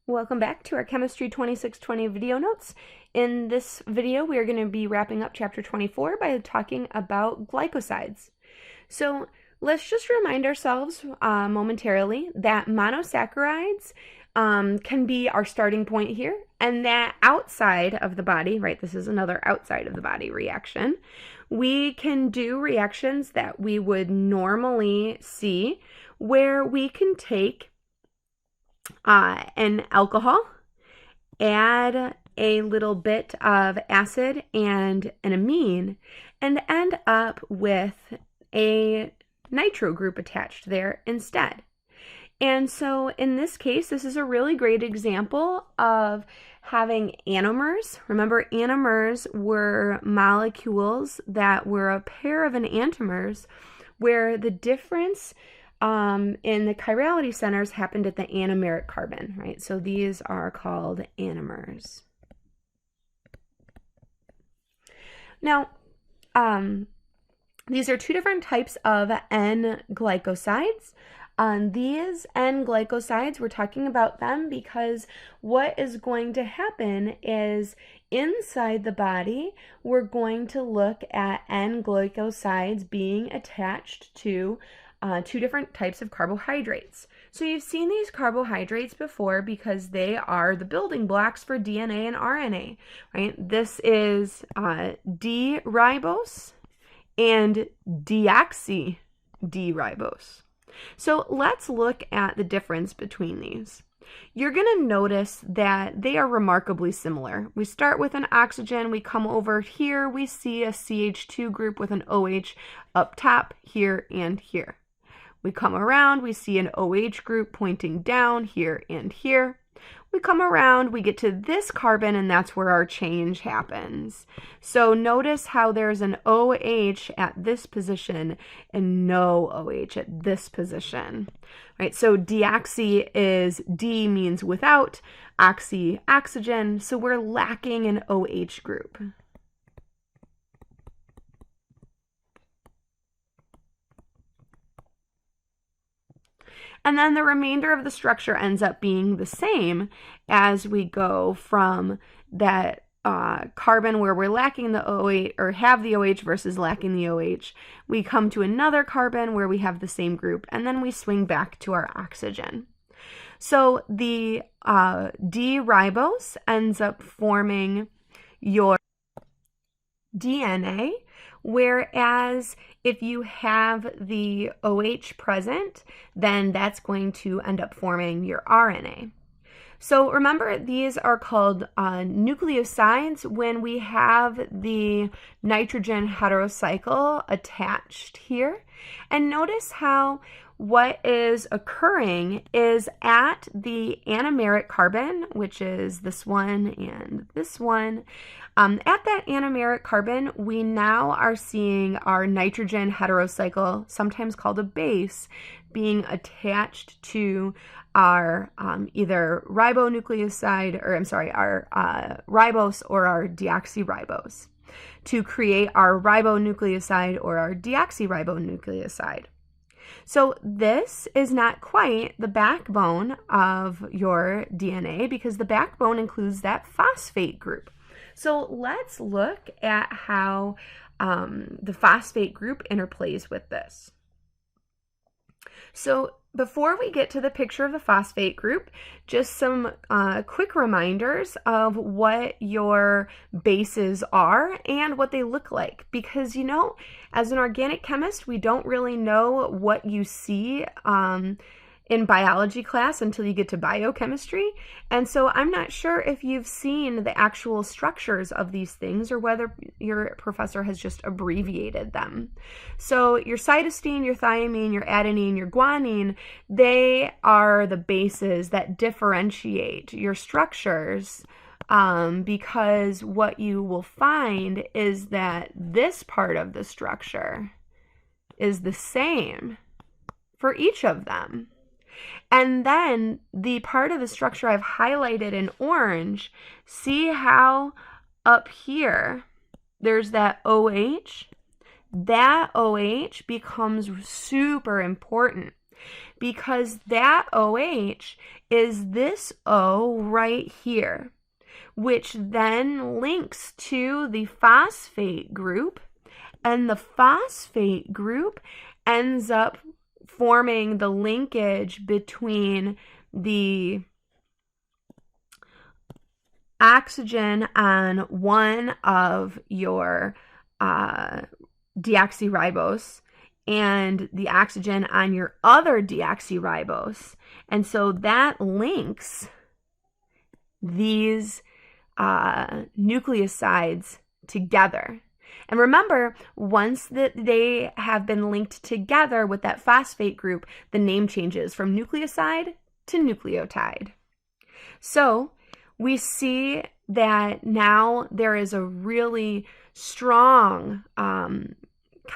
Welcome back to our Chemistry 2620 video notes. In this video, we are going to be wrapping up chapter 24 by talking about glycosides. So let's just remind ourselves momentarily that monosaccharides can be our starting point here, and that outside of the body, right, this is another outside of the body reaction, we can do reactions that we would normally see where we can take an alcohol, add a little bit of acid and an amine, and end up with a nitro group attached there instead. And so in this case, this is a really great example of having anomers. Remember, anomers were molecules that were a pair of enantiomers where the difference in the chirality centers happened at the anomeric carbon, right? So these are called anomers. Now, these are two different types of N glycosides. These N glycosides, we're talking about them because what is going to happen is inside the body, we're going to look at N glycosides being attached to two different types of carbohydrates. So you've seen these carbohydrates before because they are the building blocks for DNA and RNA, right? This is D-ribose and deoxy-D-ribose. So let's look at the difference between these. You're going to notice that they are remarkably similar. We start with an oxygen, we come over here, we see a CH2 group with an OH up top here and here. We come around, we see an OH group pointing down here and here. We come around, we get to this carbon, and that's where our change happens. So notice how there's an OH at this position and no OH at this position. Right, so deoxy is D means without, oxy, oxygen, so we're lacking an OH group. And then the remainder of the structure ends up being the same as we go from that carbon where we're lacking the OH or have the OH versus lacking the OH. We come to another carbon where we have the same group, and then we swing back to our oxygen. So the D-ribose ends up forming your DNA, whereas if you have the OH present, then that's going to end up forming your RNA. So remember, these are called nucleosides when we have the nitrogen heterocycle attached here. And notice how what is occurring is at the anomeric carbon, which is this one and this one, at that anomeric carbon, we now are seeing our nitrogen heterocycle, sometimes called a base, being attached to our either ribonucleoside, or our ribose or our deoxyribose, to create our ribonucleoside or our deoxyribonucleoside. So this is not quite the backbone of your DNA because the backbone includes that phosphate group. So let's look at how the phosphate group interplays with this. So before we get to the picture of the phosphate group, just some quick reminders of what your bases are and what they look like. Because, you know, as an organic chemist, we don't really know what you see in biology class until you get to biochemistry. And so I'm not sure if you've seen the actual structures of these things or whether your professor has just abbreviated them. So your cytosine, your thymine, your adenine, your guanine, they are the bases that differentiate your structures, because what you will find is that this part of the structure is the same for each of them. And then the part of the structure I've highlighted in orange, see how up here there's that OH? That OH becomes super important because that OH is this O right here, which then links to the phosphate group, and the phosphate group ends up forming the linkage between the oxygen on one of your deoxyribose and the oxygen on your other deoxyribose. And so that links these nucleosides together. And remember, once that they have been linked together with that phosphate group, the name changes from nucleoside to nucleotide. So we see that now there is a really strong kind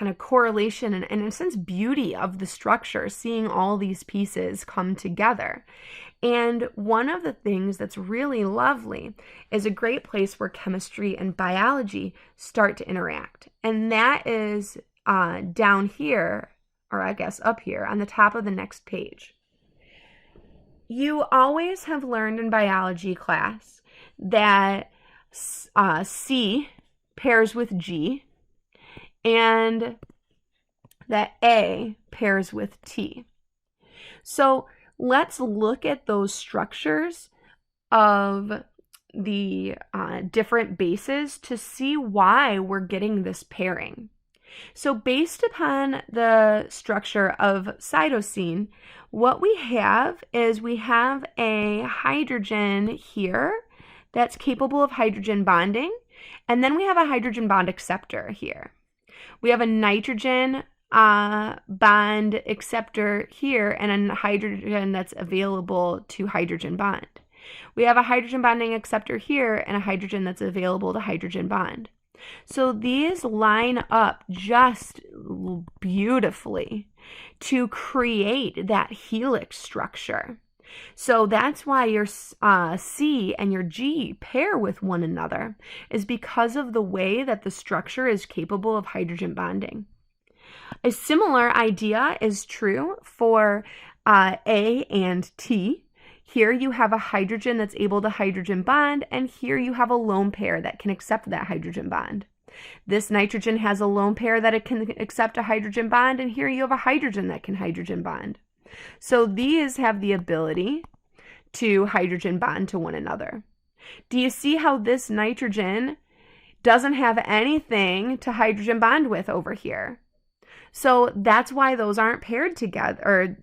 of correlation and in a sense beauty of the structure, seeing all these pieces come together. And one of the things that's really lovely is a great place where chemistry and biology start to interact. And that is down here, or I guess up here on the top of the next page. You always have learned in biology class that C pairs with G and that A pairs with T. So let's look at those structures of the different bases to see why we're getting this pairing. So based upon the structure of cytosine, what we have is we have a hydrogen here that's capable of hydrogen bonding, and then we have a hydrogen bond acceptor here. We have a nitrogen bond acceptor here and a hydrogen that's available to hydrogen bond. We have a hydrogen bonding acceptor here and a hydrogen that's available to hydrogen bond. So these line up just beautifully to create that helix structure. So that's why your C and your G pair with one another, is because of the way that the structure is capable of hydrogen bonding. A similar idea is true for A and T. Here you have a hydrogen that's able to hydrogen bond, and here you have a lone pair that can accept that hydrogen bond. This nitrogen has a lone pair that it can accept a hydrogen bond, and here you have a hydrogen that can hydrogen bond. So these have the ability to hydrogen bond to one another. Do you see how this nitrogen doesn't have anything to hydrogen bond with over here? So that's why those aren't paired together, or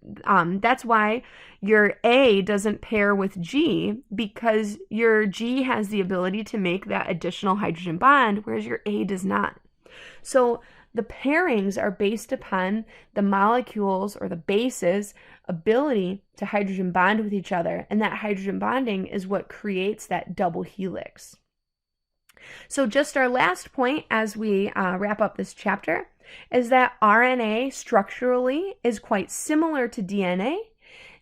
that's why your A doesn't pair with G, because your G has the ability to make that additional hydrogen bond, whereas your A does not. So the pairings are based upon the molecules or the bases' ability to hydrogen bond with each other, and that hydrogen bonding is what creates that double helix. So just our last point as we wrap up this chapter is that RNA structurally is quite similar to DNA.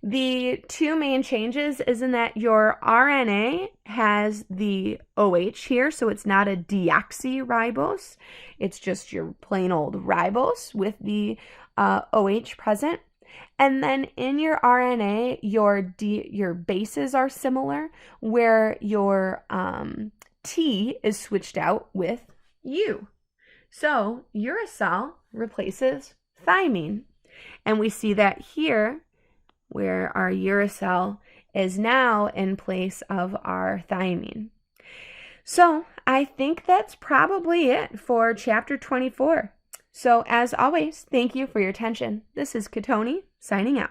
The two main changes is in that your RNA has the OH here, so it's not a deoxyribose. It's just your plain old ribose with the OH present. And then in your RNA, your bases are similar, where your T is switched out with U. So uracil replaces thymine. And we see that here, where our uracil is now in place of our thymine. So I think that's probably it for chapter 24. So as always, thank you for your attention. This is Katoni signing out.